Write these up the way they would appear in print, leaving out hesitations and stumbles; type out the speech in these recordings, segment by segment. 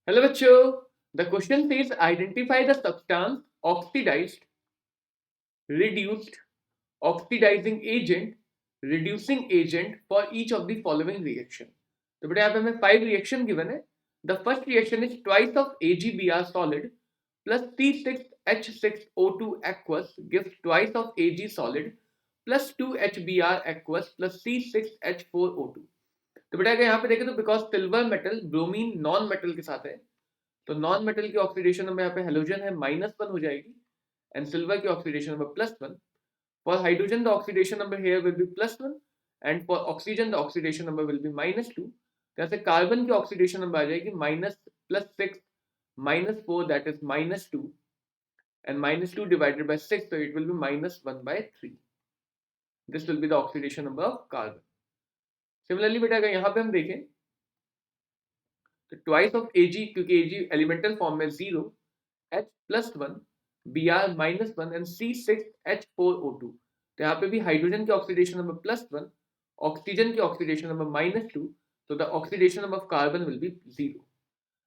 Hello बच्चों, the question says identify the substance oxidised, reduced, oxidising agent, reducing agent for each of the following reaction. तो बेटा यहाँ पे हमें 5 reaction given है। The first reaction is twice of AgBr solid plus C6H6O2 aqueous gives twice of Ag solid plus 2HBr aqueous plus C6H4O2। तो बेटा अगर यहाँ पे देखें तो because silver metal bromine non metal के साथ है, तो नॉन मेटल की ऑक्सीडेशन नंबर यहाँ पे हेलोजन है -1 हो जाएगी एंड सिल्वर की oxidation number +1। For hydrogen the oxidation number here will be +1 and for oxygen the oxidation number will be -2। यहाँ से कार्बन की ऑक्सीडेशन नंबर आ जाएगी -+6 -4 that is -2 and -2 divided by 6, so it will be -1/3. This will be the oxidation number of carbon. Similarly बेटा अगर यहाँ पे हम देखें तो ट्वाइस ऑफ Ag, क्योंकि Ag एलिमेंटल फॉर्म में 0, H+1, Br -1 एंड C6H4O2। तो यहाँ पे भी हाइड्रोजन की ऑक्सीडेशन नंबर +1, ऑक्सीजन की ऑक्सीडेशन नंबर -2, तो the oxidation number of carbon will be 0।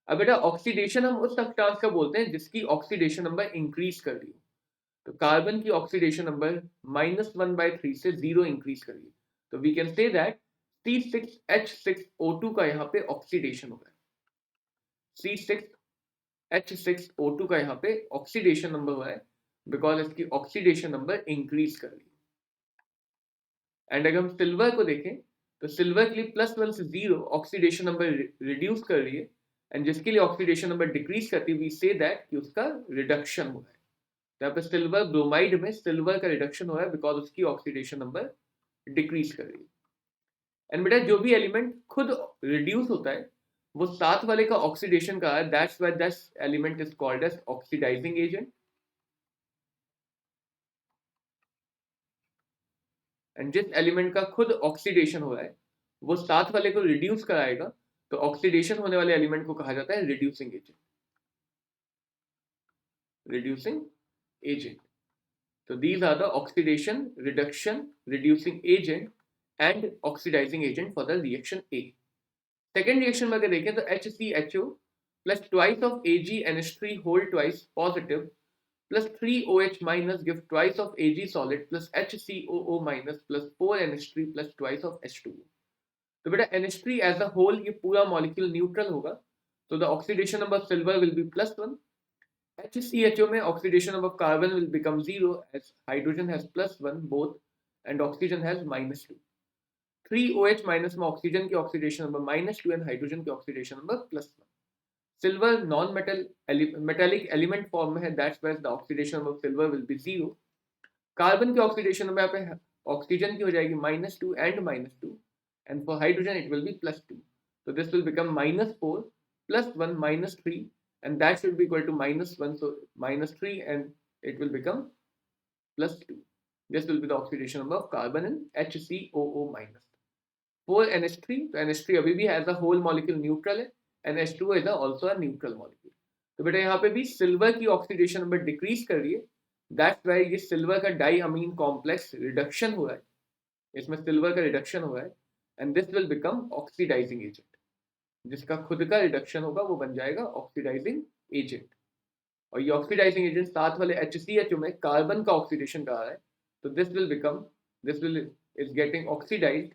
अब बेटा ऑक्सीडेशन हम उस सब्सटेंस का बोलते हैं जिसकी ऑक्सीडेशन नंबर इंक्रीज कर रही हो। तो कार्बन की ऑक्सीडेशन नंबर -1/3 से 0 इंक्रीज कर रही है, तो we can say that C6H6O2 का यहाँ पे ऑक्सीडेशन होगा। C6H6O2 का यहाँ पे ऑक्सीडेशन नंबर हुआ है बिकॉज इसकी ऑक्सीडेशन नंबर इंक्रीज कर रही है। एंड अगर हम सिल्वर को देखें तो सिल्वर के लिए +1 से 0 ऑक्सीडेशन नंबर रिड्यूस कर रही है एंड जिसके लिए ऑक्सीडेशन नंबर डिक्रीज करती है वी से दैट कि उसका रिडक्शन हो रहा है। तो यहाँ पे सिल्वर ब्रोमाइड में सिल्वर का रिडक्शन हो रहा है बिकॉज उसकी ऑक्सीडेशन नंबर डिक्रीज कर रही है। एंड बेटा जो भी एलिमेंट खुद रिड्यूस होता है वो साथ वाले का ऑक्सीडेशन का है, that's why this element is called as oxidising agent. And जिस एलिमेंट का खुद ऑक्सीडेशन हो रहा है वो साथ वाले को रिड्यूस कराएगा, तो ऑक्सीडेशन होने वाले एलिमेंट को कहा जाता है रिड्यूसिंग एजेंट। रिड्यूसिंग एजेंट, तो these are the oxidation, reduction, reducing agent and oxidizing agent for the reaction A. Second reaction में अगर देखें तो HCHO plus twice of AgNH3 whole twice positive plus 3OH minus give twice of Ag solid plus HCOO minus plus 4NH3 plus twice of H2O। तो बेटा NH3 as a whole ये पूरा molecule neutral होगा, तो the oxidation number of silver will be +1। HCHO में oxidation number of carbon will become 0 as hydrogen has +1 both and oxygen has -2। 3OH minus में oxygen की oxidation number -2 and hydrogen की oxidation number +1। Silver non-metallic element form में है, that's why the oxidation number of silver will be 0। Carbon की oxidation number यहाँ पे oxygen की हो जाएगी -2 and -2 and for hydrogen it will be +2। So this will become -4 +1 -3 and that should be equal to -1, so -3 and it will become +2। This will be the oxidation number of carbon in HCOO minus। 4NH3, तो NH3 अभी भी as a whole molecule neutral है and H2O is also a neutral molecule। तो बेटा यहाँ पे भी silver की ऑक्सीडेशन नंबर डिक्रीज कर रही है, दैट्स वाई ये सिल्वर का डाई अमीन कॉम्प्लेक्स रिडक्शन हुआ है, इसमें सिल्वर का रिडक्शन हुआ है and this will become oxidising agent. जिसका खुद का रिडक्शन होगा वो बन जाएगा ऑक्सीडाइजिंग एजेंट। और ये ऑक्सीडाइजिंग एजेंट साथ वाले HCHO में कार्बन का ऑक्सीडेशन कर रहा है, तो this will is getting oxidised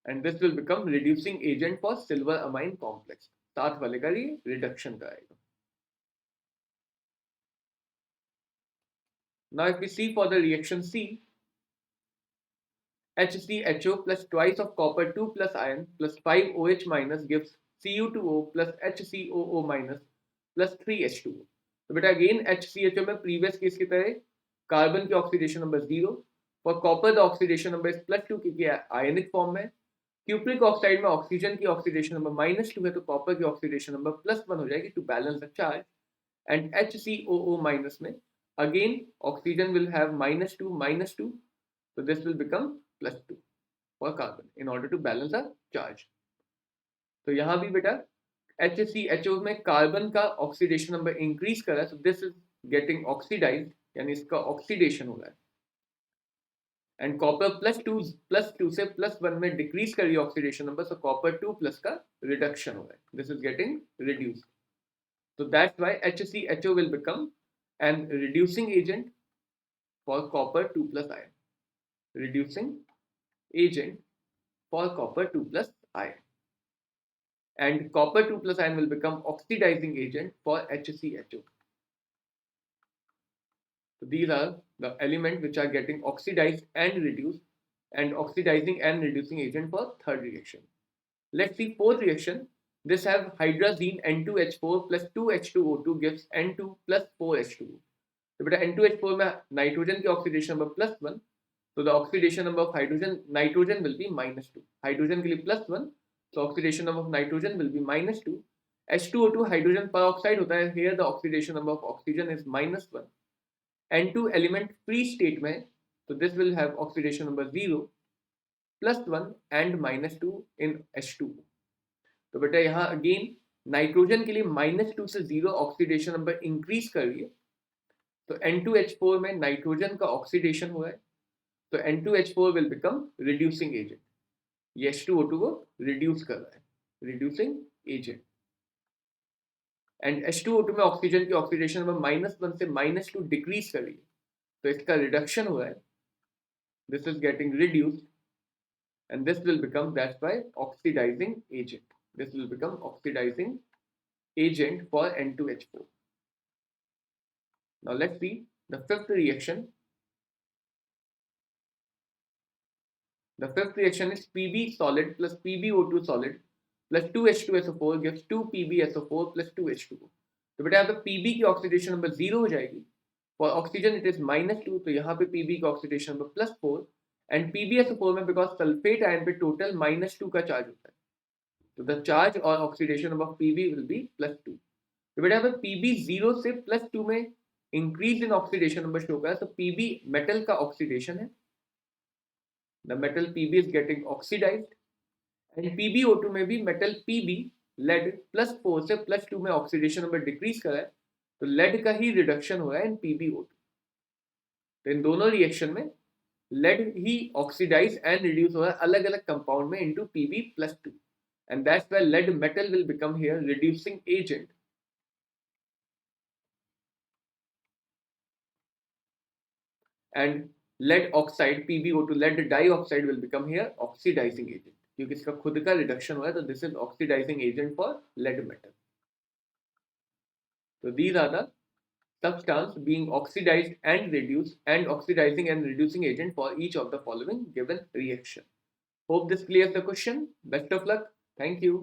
and this will become reducing agent for silver amine complex. साथ वाले का ये रिडक्शन कराएगा। Now if we see for the reaction C, HCHO plus twice of copper 2 plus iron plus 5OH minus gives Cu2O plus HCOO minus plus 3H2O। तो बेटा again HCHO में previous case की तरह कार्बन की oxidation number 0, for copper the oxidation number is +2 क्योंकि ionic form में। Cupric oxide में oxygen की ऑक्सीडेशन नंबर -2 है, तो कॉपर की ऑक्सीडेशन नंबर +1 हो जाएगी to balance the charge. And HCOO minus में again oxygen will have -2, so this will become +2 for carbon in order to balance the charge। तो यहाँ भी बेटा HCHO में कार्बन का ऑक्सीडेशन नंबर इंक्रीज कर रहा है, so this is getting oxidized यानी इसका ऑक्सीडेशन हो रहा है एंड कॉपर +2 से +1 में डिक्रीज कर रही है ऑक्सीडेशन नंबर, सो कॉपर 2+ का रिडक्शन हो रहा है, this is getting reduced. So that's why HCHO will become an reducing agent for copper 2+ ion. Reducing agent for copper 2+ ion. And copper 2+ ion will become oxidizing agent for HCHO. So these are the elements which are getting oxidized and reduced, and oxidizing and reducing agent for third reaction. Let's see fourth reaction. This have hydrazine N2H4 plus 2H2O2 gives N2 plus 4H2O. तो बेटा N2H4 में nitrogen की oxidation number +1, तो the oxidation number of hydrogen nitrogen will be -2. Hydrogen के लिए +1, so oxidation number of nitrogen will be -2. H2O2 hydrogen पर oxide होता है, here the oxidation number of oxygen is -1. N2 element free state में, तो this will have oxidation number 0, +1 and -2 in H2O. तो बेटा यहाँ अगेन नाइट्रोजन के लिए -2 से 0 ऑक्सीडेशन नंबर इंक्रीज कर रही है, तो N2H4 में नाइट्रोजन का ऑक्सीडेशन हुआ है, तो N2H4 will become reducing agent. ये H2O2 को रिड्यूस कर रहा है, रिड्यूसिंग एजेंट. एंड H2O2 में ऑक्सीजन की ऑक्सीडेशन नंबर -1 से -2 डिक्रीज कर रही है, तो इसका रिडक्शन हुआ है, this is getting reduced, and this will become, that's why, oxidizing agent. This will become oxidizing agent for N2H4. Now let's see the fifth reaction. The fifth reaction is Pb solid plus PbO2 solid plus 2H2SO4 gives 2PbSO4 plus 2H2O. तो बेटा यहाँ पे Pb की oxidation number 0 हो जाएगी, for oxygen it is -2, तो यहाँ पे Pb की ऑक्सीडेशन नंबर +4, and PbSO4 में बिकॉज सल्फेट आयन पे टोटल -2 का चार्ज होता है, तो द चार्ज और oxidation number of Pb will be +2. तो बेटा यहाँ पे Pb 0 से +2 में increase in oxidation number show कर, तो Pb मेटल का ऑक्सीडेशन है, the metal Pb is getting oxidised, and PbO2 में भी मेटल Pb लेड +4 से +2 में ऑक्सीडेशन नंबर डिक्रीज करा है, तो लेड का ही रिडक्शन हो रहा है इन PbO2. तो इन दोनों रिएक्शन में lead he oxidize and reduce हो रहा है अलग अलग कंपाउंड में into Pb+2, and that's why lead metal will become here reducing agent. And lead oxide PbO2 lead dioxide will become here oxidizing agent, क्योंकि इसका खुद का रिडक्शन हुआ है, तो this is oxidizing agent for lead metal. So these are the substance being oxidized and reduced and oxidizing and reducing agent for each of the following given reaction. Hope this clears the question. Best of luck. Thank you.